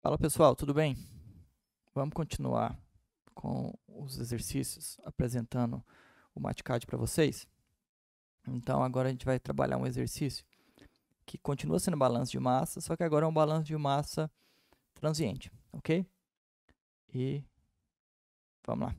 Fala pessoal, tudo bem? Vamos continuar com os exercícios apresentando o MatCAD para vocês? Então agora a gente vai trabalhar um exercício que continua sendo balanço de massa, só que agora é um balanço de massa transiente, ok? E vamos lá.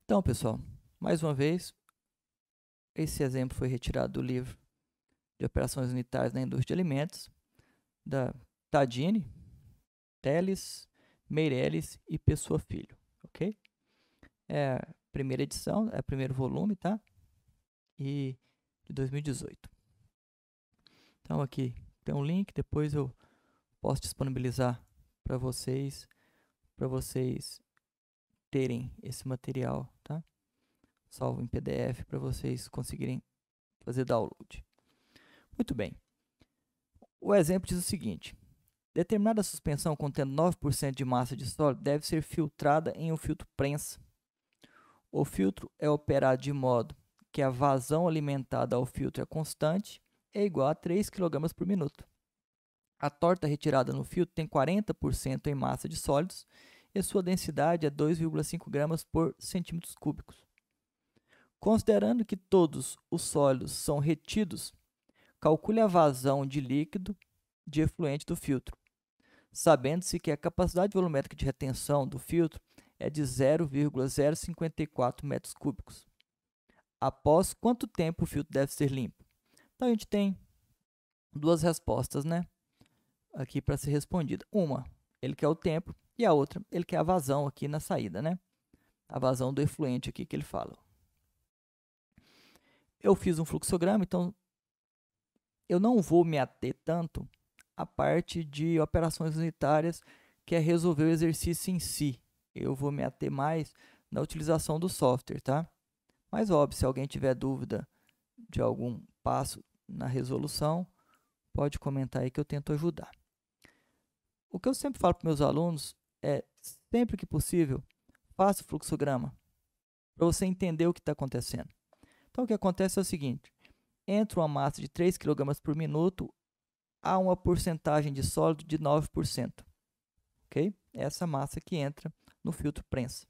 Então pessoal, mais uma vez, esse exemplo foi retirado do livro de operações unitárias na indústria de alimentos, da Tadini, Teles, Meirelles e Pessoa Filho, ok? É a primeira edição, é o primeiro volume, tá? E de 2018. Então aqui tem um link, depois eu posso disponibilizar para vocês terem esse material, tá? Salvo em PDF para vocês conseguirem fazer download. Muito bem. O exemplo diz o seguinte: determinada suspensão contendo 9% de massa de sólido deve ser filtrada em um filtro prensa. O filtro é operado de modo que a vazão alimentada ao filtro é constante e é igual a 3 kg por minuto. A torta retirada no filtro tem 40% em massa de sólidos e sua densidade é 2,5 gramas por centímetros cúbicos. Considerando que todos os sólidos são retidos, calcule a vazão de líquido de efluente do filtro, sabendo-se que a capacidade volumétrica de retenção do filtro é de 0,054 metros cúbicos. Após quanto tempo o filtro deve ser limpo? Então a gente tem duas respostas, né? Aqui para ser respondida. Uma, ele quer o tempo, e a outra, ele quer a vazão aqui na saída, né? A vazão do efluente aqui que ele fala. Eu fiz um fluxograma, então eu não vou me ater tanto à parte de operações unitárias, que é resolver o exercício em si. Eu vou me ater mais na utilização do software, tá? Mas óbvio, se alguém tiver dúvida de algum passo na resolução, pode comentar aí que eu tento ajudar. O que eu sempre falo para meus alunos é, sempre que possível, faça o fluxograma, para você entender o que está acontecendo. Então, o que acontece é o seguinte: entre uma massa de 3 kg por minuto, há uma porcentagem de sólido de 9%. Ok? Essa massa que entra no filtro prensa.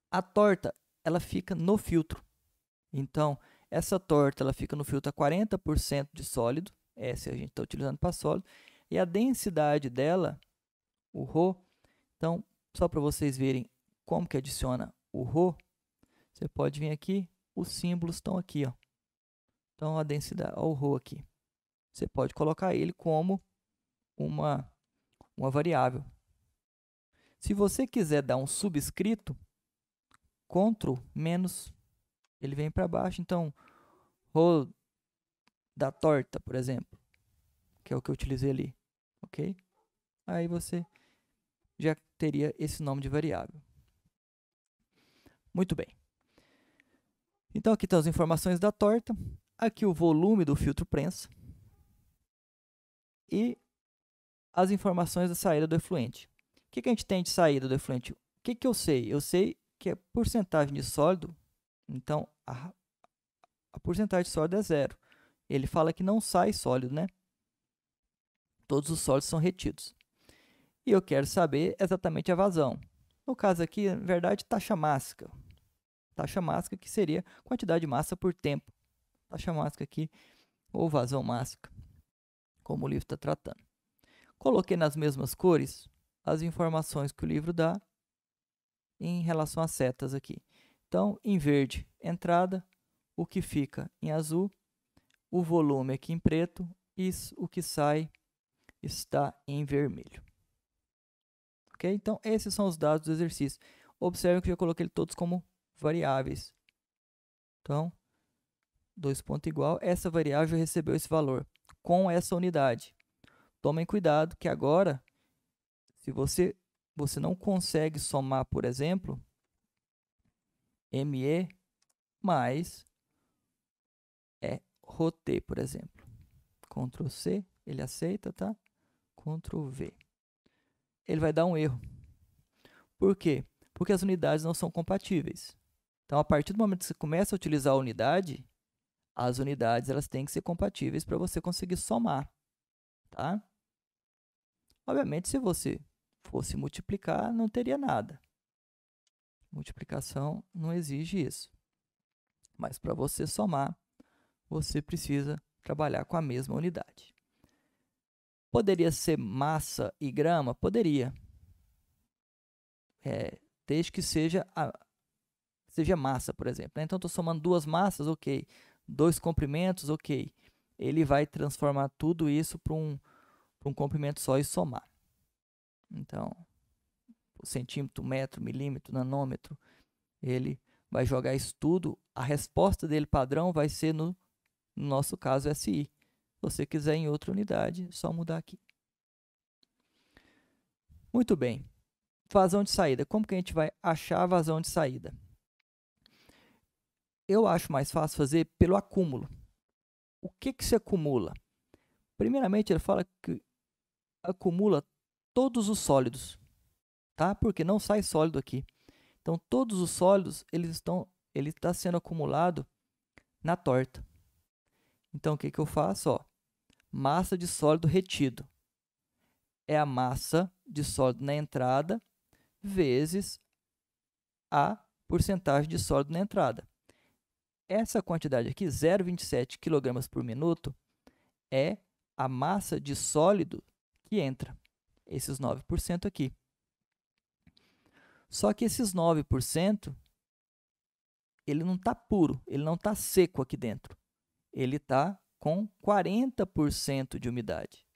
A torta, ela fica no filtro. Então, essa torta ela fica no filtro a 40% de sólido, essa a gente está utilizando para sólido, e a densidade dela, o ρ, então, só para vocês verem como que adiciona o ρ, você pode vir aqui, os símbolos estão aqui, ó. Então, a densidade, ó, o ρ aqui. Você pode colocar ele como uma variável. Se você quiser dar um subscrito, Ctrl menos, ele vem para baixo. Então, ρ da torta, por exemplo, que é o que eu utilizei ali, ok? Aí você já teria esse nome de variável. Muito bem. Então, aqui estão as informações da torta, aqui o volume do filtro prensa e as informações da saída do efluente. O que a gente tem de saída do efluente? O que eu sei? Eu sei que a porcentagem de sólido, então a porcentagem de sólido é zero. Ele fala que não sai sólido, né? Todos os sólidos são retidos. E eu quero saber exatamente a vazão. No caso aqui, na verdade, taxa mássica. Taxa mássica que seria quantidade de massa por tempo. Taxa mássica aqui, ou vazão mássica, como o livro está tratando. Coloquei nas mesmas cores as informações que o livro dá em relação às setas aqui. Então, em verde, entrada, o que fica em azul, o volume aqui em preto e o que sai está em vermelho. Ok? Então, esses são os dados do exercício. Observem que eu já coloquei todos como variáveis. Então, 2 ponto igual, essa variável recebeu esse valor com essa unidade. Tomem cuidado que agora, se você não consegue somar, por exemplo, ME mais ρT, por exemplo. Ctrl C, ele aceita, tá? Ctrl V. ele vai dar um erro. Por quê? Porque as unidades não são compatíveis. Então, a partir do momento que você começa a utilizar a unidade, as unidades elas têm que ser compatíveis para você conseguir somar, tá? Obviamente, se você fosse multiplicar, não teria nada. Multiplicação não exige isso. Mas para você somar, você precisa trabalhar com a mesma unidade. Poderia ser massa e grama? Poderia. Desde que seja massa, por exemplo. Né? Então, estou somando duas massas, ok. Dois comprimentos, ok. Ele vai transformar tudo isso para um comprimento só e somar. Então, o centímetro, metro, milímetro, nanômetro, ele vai jogar isso tudo. A resposta dele padrão vai ser, no nosso caso, SI. Se você quiser em outra unidade, é só mudar aqui. Muito bem. Vazão de saída. Como que a gente vai achar a vazão de saída? Eu acho mais fácil fazer pelo acúmulo. O que se acumula? Primeiramente, ele fala que acumula todos os sólidos, tá? Porque não sai sólido aqui. Então, todos os sólidos, ele está sendo acumulado na torta. Então, o que eu faço? Ó, massa de sólido retido é a massa de sólido na entrada vezes a porcentagem de sólido na entrada. Essa quantidade aqui, 0,27 kg por minuto, é a massa de sólido que entra, esses 9% aqui. Só que esses 9%, ele não está puro, ele não está seco aqui dentro. Ele está com 40% de umidade.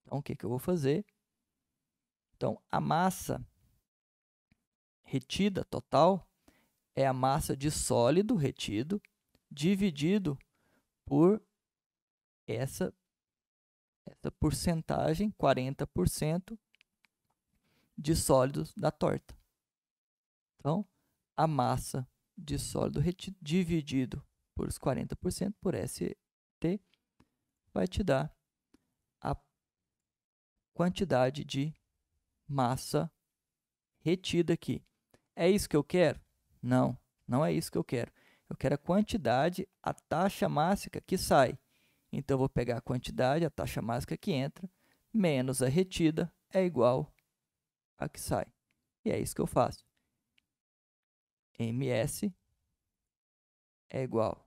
Então, o que eu vou fazer? Então, a massa retida total é a massa de sólido retido dividido por essa porcentagem, 40% de sólidos da torta. Então, a massa de sólido retido dividido por os 40% por ST vai te dar a quantidade de massa retida aqui. É isso que eu quero? Não, não é isso que eu quero. Eu quero a quantidade, a taxa máxima que sai. Então, eu vou pegar a quantidade, a taxa máxima que entra, menos a retida, é igual a que sai. E é isso que eu faço. MS é igual.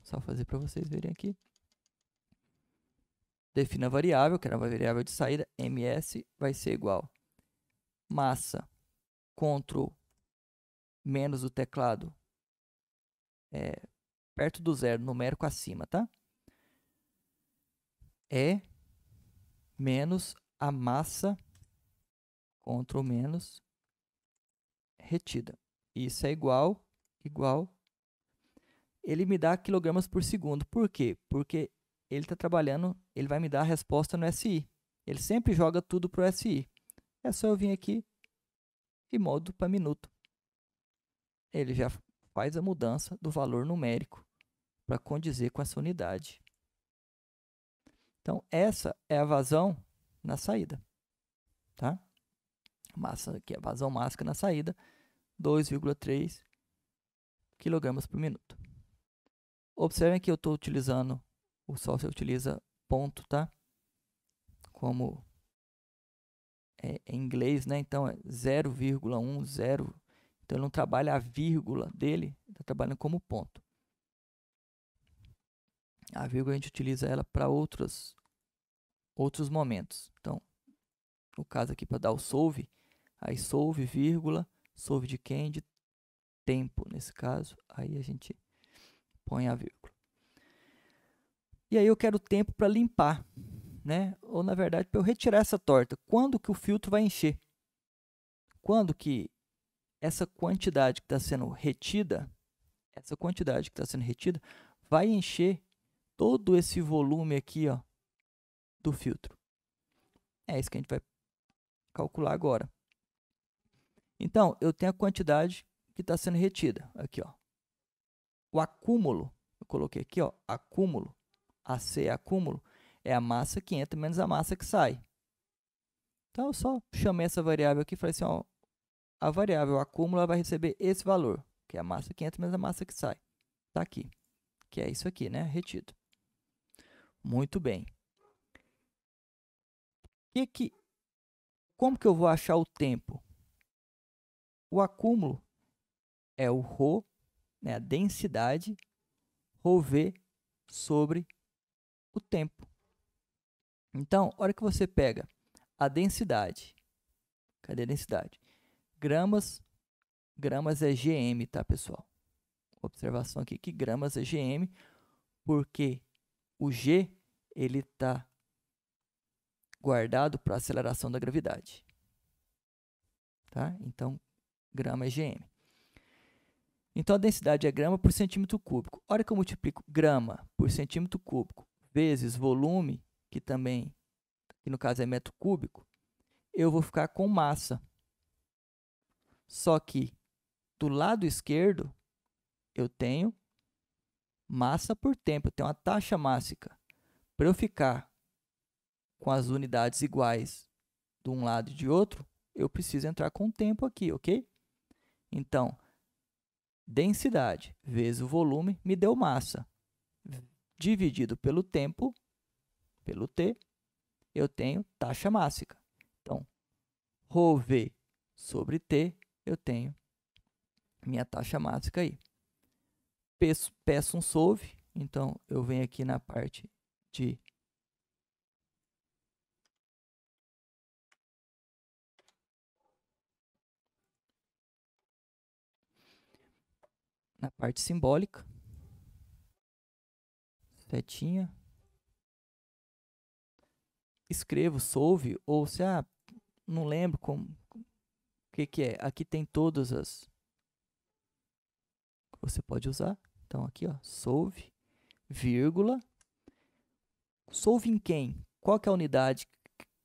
Só fazer para vocês verem aqui. Defina a variável, que era a variável de saída, MS vai ser igual massa, Ctrl menos o teclado perto do zero, numérico acima, tá? É menos a massa, Ctrl menos, retida. Isso é igual, ele me dá quilogramas por segundo. Por quê? Porque ele está trabalhando, ele vai me dar a resposta no SI. Ele sempre joga tudo para o SI. É só eu vir aqui e modo para minuto. Ele já faz a mudança do valor numérico para condizer com essa unidade. Então, essa é a vazão na saída, tá? Massa aqui, a vazão máxima na saída, 2,3 kg por minuto. Observem que eu estou utilizando, o software utiliza ponto, tá? Como em inglês, né? Então, é 0,10. Então, ele não trabalha a vírgula dele, está trabalhando como ponto. A vírgula a gente utiliza ela para outros momentos. Então, no caso aqui, para dar o solve, aí solve, vírgula, solve de quem? De tempo, nesse caso. Aí a gente põe a vírgula. E aí eu quero tempo para limpar, né? Ou, na verdade, para eu retirar essa torta. Quando que o filtro vai encher? Quando que essa quantidade que está sendo retida, vai encher todo esse volume aqui, ó, do filtro. É isso que a gente vai calcular agora. Então, eu tenho a quantidade que está sendo retida. Aqui, ó. O acúmulo, eu coloquei aqui, ó, acúmulo, AC acúmulo, É a massa que entra menos a massa que sai. Então, eu só chamei essa variável aqui e falei assim, ó, a variável acúmulo vai receber esse valor, que é a massa que entra menos a massa que sai. Está aqui, que é isso aqui, né? Retido. Muito bem. Como que eu vou achar o tempo? O acúmulo é o ρ, né, a densidade, ρv sobre o tempo. Então, a hora que você pega a densidade, cadê a densidade? Gramas é GM, tá, pessoal? Observação aqui que gramas é GM, porque o G ele está guardado para a aceleração da gravidade. Tá? Então, grama é GM. Então, a densidade é grama por centímetro cúbico. A hora que eu multiplico grama por centímetro cúbico vezes volume, que também, que no caso é metro cúbico, eu vou ficar com massa. Só que, do lado esquerdo, eu tenho massa por tempo, eu tenho uma taxa mássica. Para eu ficar com as unidades iguais de um lado e de outro, eu preciso entrar com o tempo aqui, ok? Então, densidade vezes o volume me deu massa. Dividido pelo tempo, pelo T, eu tenho taxa mássica. Então, ρv sobre T, eu tenho minha taxa mássica aí. Peço um solve, então eu venho aqui na parte de na parte simbólica, setinha, escrevo solve, ou se não lembro como, o que é, aqui tem todas as que você pode usar, então aqui ó, solve, vírgula, solve em quem? Qual que é a unidade,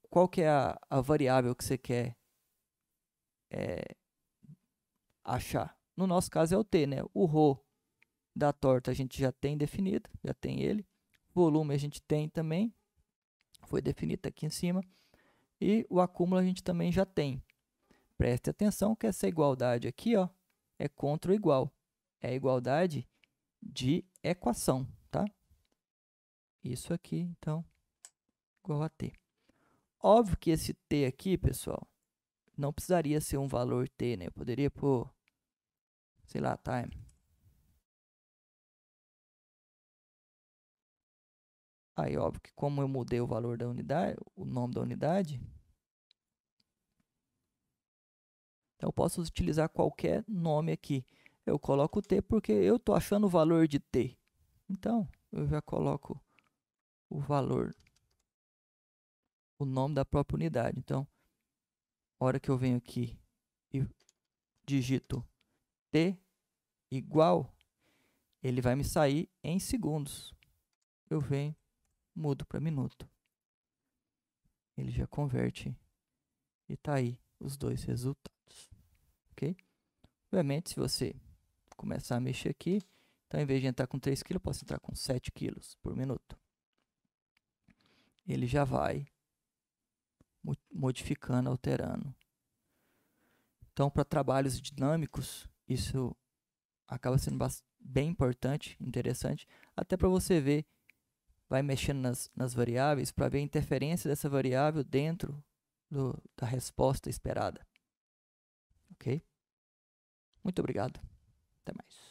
qual que é a variável que você quer achar? No nosso caso é o T, né? O ρ da torta a gente já tem definido, já tem ele. Volume a gente tem também, foi definido aqui em cima. E o acúmulo a gente também já tem. Preste atenção que essa igualdade aqui, ó, é contra o igual. É a igualdade de equação, tá? Isso aqui, então, igual a t. Óbvio que esse t aqui, pessoal, não precisaria ser um valor t, né? Eu poderia pôr, sei lá, time. Aí, óbvio que como eu mudei o valor da unidade, o nome da unidade, então eu posso utilizar qualquer nome aqui. Eu coloco t porque eu estou achando o valor de t. Então, eu já coloco o valor, o nome da própria unidade. Então, a hora que eu venho aqui e digito t igual, ele vai me sair em segundos. Eu venho, mudo para minuto. Ele já converte e está aí os dois resultados. Ok? Obviamente, se você começar a mexer aqui, então, em vez de entrar com 3 kg, eu posso entrar com 7 kg por minuto. Ele já vai modificando, alterando. Então, para trabalhos dinâmicos, isso acaba sendo bem importante, interessante, até para você ver, vai mexendo nas variáveis para ver a interferência dessa variável dentro da resposta esperada. Ok? Muito obrigado. Até mais.